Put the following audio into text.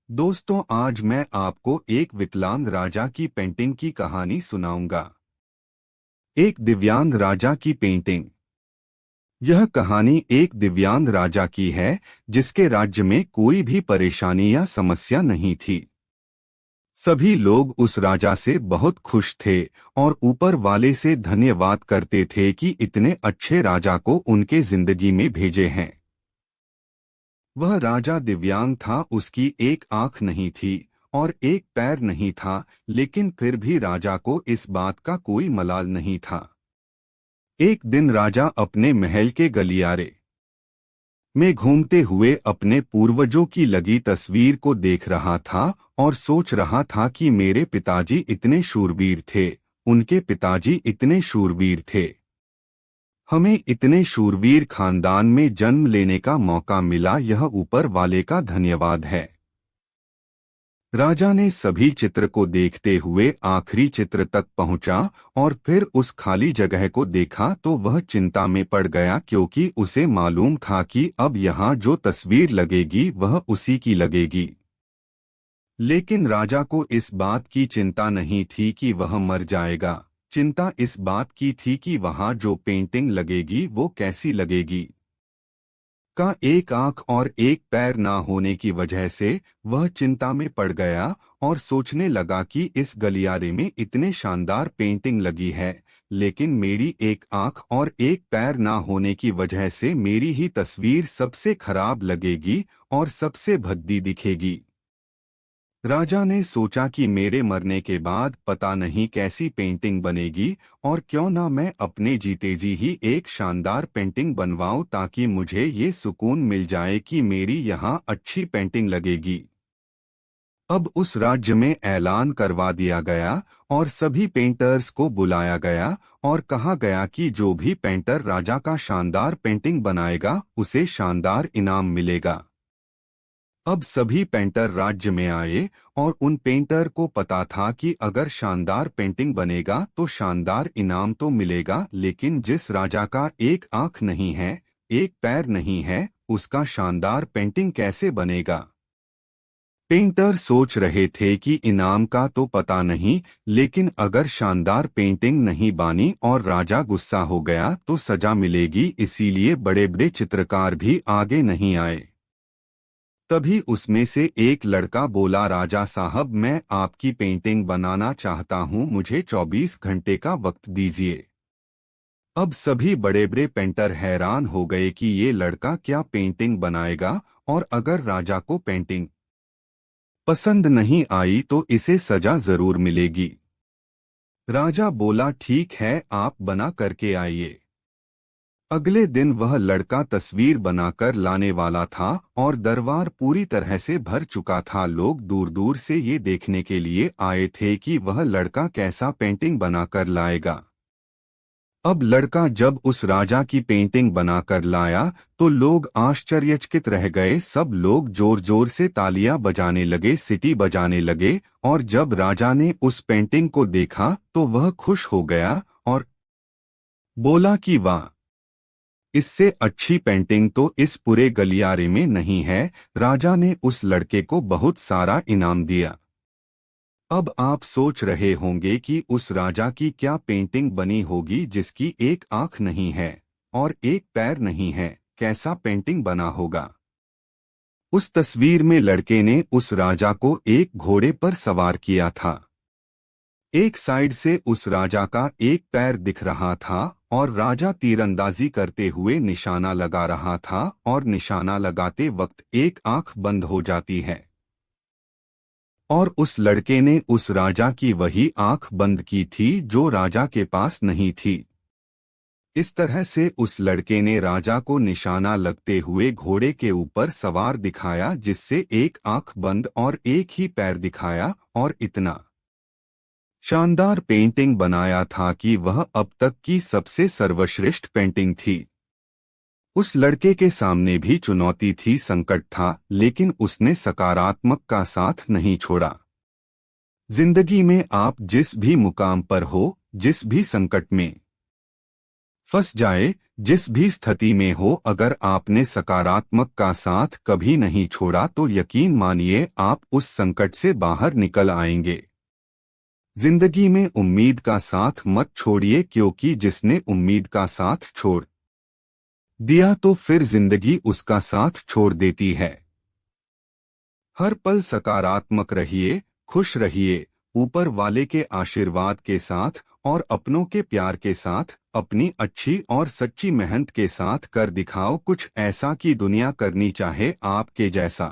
दोस्तों, आज मैं आपको एक विकलांग राजा की पेंटिंग की कहानी सुनाऊंगा। एक दिव्यांग राजा की पेंटिंग। यह कहानी एक दिव्यांग राजा की है जिसके राज्य में कोई भी परेशानी या समस्या नहीं थी। सभी लोग उस राजा से बहुत खुश थे और ऊपर वाले से धन्यवाद करते थे कि इतने अच्छे राजा को उनके जिंदगी में भेजे हैं। वह राजा दिव्यांग था, उसकी एक आंख नहीं थी और एक पैर नहीं था, लेकिन फिर भी राजा को इस बात का कोई मलाल नहीं था। एक दिन राजा अपने महल के गलियारे में घूमते हुए अपने पूर्वजों की लगी तस्वीर को देख रहा था और सोच रहा था कि मेरे पिताजी इतने शूरवीर थे, उनके पिताजी इतने शूरवीर थे। हमें इतने शूरवीर खानदान में जन्म लेने का मौका मिला, यह ऊपर वाले का धन्यवाद है। राजा ने सभी चित्र को देखते हुए आखिरी चित्र तक पहुंचा और फिर उस खाली जगह को देखा तो वह चिंता में पड़ गया, क्योंकि उसे मालूम था कि अब यहाँ जो तस्वीर लगेगी वह उसी की लगेगी। लेकिन राजा को इस बात की चिंता नहीं थी कि वह मर जाएगा। चिंता इस बात की थी कि वहां जो पेंटिंग लगेगी वो कैसी लगेगी। का एक आंख और एक पैर ना होने की वजह से वह चिंता में पड़ गया और सोचने लगा कि इस गलियारे में इतने शानदार पेंटिंग लगी है, लेकिन मेरी एक आंख और एक पैर ना होने की वजह से मेरी ही तस्वीर सबसे खराब लगेगी और सबसे भद्दी दिखेगी। राजा ने सोचा कि मेरे मरने के बाद पता नहीं कैसी पेंटिंग बनेगी, और क्यों ना मैं अपने जीते जी ही एक शानदार पेंटिंग बनवाऊं, ताकि मुझे ये सुकून मिल जाए कि मेरी यहाँ अच्छी पेंटिंग लगेगी। अब उस राज्य में ऐलान करवा दिया गया और सभी पेंटर्स को बुलाया गया और कहा गया कि जो भी पेंटर राजा का शानदार पेंटिंग बनाएगा उसे शानदार इनाम मिलेगा। अब सभी पेंटर राज्य में आए और उन पेंटर को पता था कि अगर शानदार पेंटिंग बनेगा तो शानदार इनाम तो मिलेगा, लेकिन जिस राजा का एक आंख नहीं है, एक पैर नहीं है, उसका शानदार पेंटिंग कैसे बनेगा। पेंटर सोच रहे थे कि इनाम का तो पता नहीं, लेकिन अगर शानदार पेंटिंग नहीं बनी और राजा गुस्सा हो गया तो सजा मिलेगी, इसीलिए बड़े बड़े चित्रकार भी आगे नहीं आए। तभी उसमें से एक लड़का बोला, राजा साहब, मैं आपकी पेंटिंग बनाना चाहता हूं, मुझे 24 घंटे का वक्त दीजिए। अब सभी बड़े बड़े पेंटर हैरान हो गए कि ये लड़का क्या पेंटिंग बनाएगा, और अगर राजा को पेंटिंग पसंद नहीं आई तो इसे सजा जरूर मिलेगी। राजा बोला, ठीक है, आप बना करके आइए। अगले दिन वह लड़का तस्वीर बनाकर लाने वाला था और दरबार पूरी तरह से भर चुका था। लोग दूर दूर से ये देखने के लिए आए थे कि वह लड़का कैसा पेंटिंग बनाकर लाएगा। अब लड़का जब उस राजा की पेंटिंग बनाकर लाया तो लोग आश्चर्यचकित रह गए। सब लोग जोर जोर से तालियां बजाने लगे, सीटी बजाने लगे, और जब राजा ने उस पेंटिंग को देखा तो वह खुश हो गया और बोला कि वाह, इससे अच्छी पेंटिंग तो इस पूरे गलियारे में नहीं है। राजा ने उस लड़के को बहुत सारा इनाम दिया। अब आप सोच रहे होंगे कि उस राजा की क्या पेंटिंग बनी होगी जिसकी एक आंख नहीं है और एक पैर नहीं है, कैसा पेंटिंग बना होगा। उस तस्वीर में लड़के ने उस राजा को एक घोड़े पर सवार किया था। एक साइड से उस राजा का एक पैर दिख रहा था और राजा तीरंदाजी करते हुए निशाना लगा रहा था, और निशाना लगाते वक्त एक आंख बंद हो जाती है, और उस लड़के ने उस राजा की वही आंख बंद की थी जो राजा के पास नहीं थी। इस तरह से उस लड़के ने राजा को निशाना लगते हुए घोड़े के ऊपर सवार दिखाया, जिससे एक आंख बंद और एक ही पैर दिखाया, और इतना शानदार पेंटिंग बनाया था कि वह अब तक की सबसे सर्वश्रेष्ठ पेंटिंग थी। उस लड़के के सामने भी चुनौती थी, संकट था, लेकिन उसने सकारात्मक का साथ नहीं छोड़ा। जिंदगी में आप जिस भी मुकाम पर हो, जिस भी संकट में फंस जाए, जिस भी स्थिति में हो, अगर आपने सकारात्मक का साथ कभी नहीं छोड़ा तो यकीन मानिए आप उस संकट से बाहर निकल आएंगे। जिंदगी में उम्मीद का साथ मत छोड़िए, क्योंकि जिसने उम्मीद का साथ छोड़ दिया तो फिर जिंदगी उसका साथ छोड़ देती है। हर पल सकारात्मक रहिए, खुश रहिए, ऊपर वाले के आशीर्वाद के साथ और अपनों के प्यार के साथ, अपनी अच्छी और सच्ची मेहनत के साथ कर दिखाओ कुछ ऐसा कि दुनिया करनी चाहे आपके जैसा।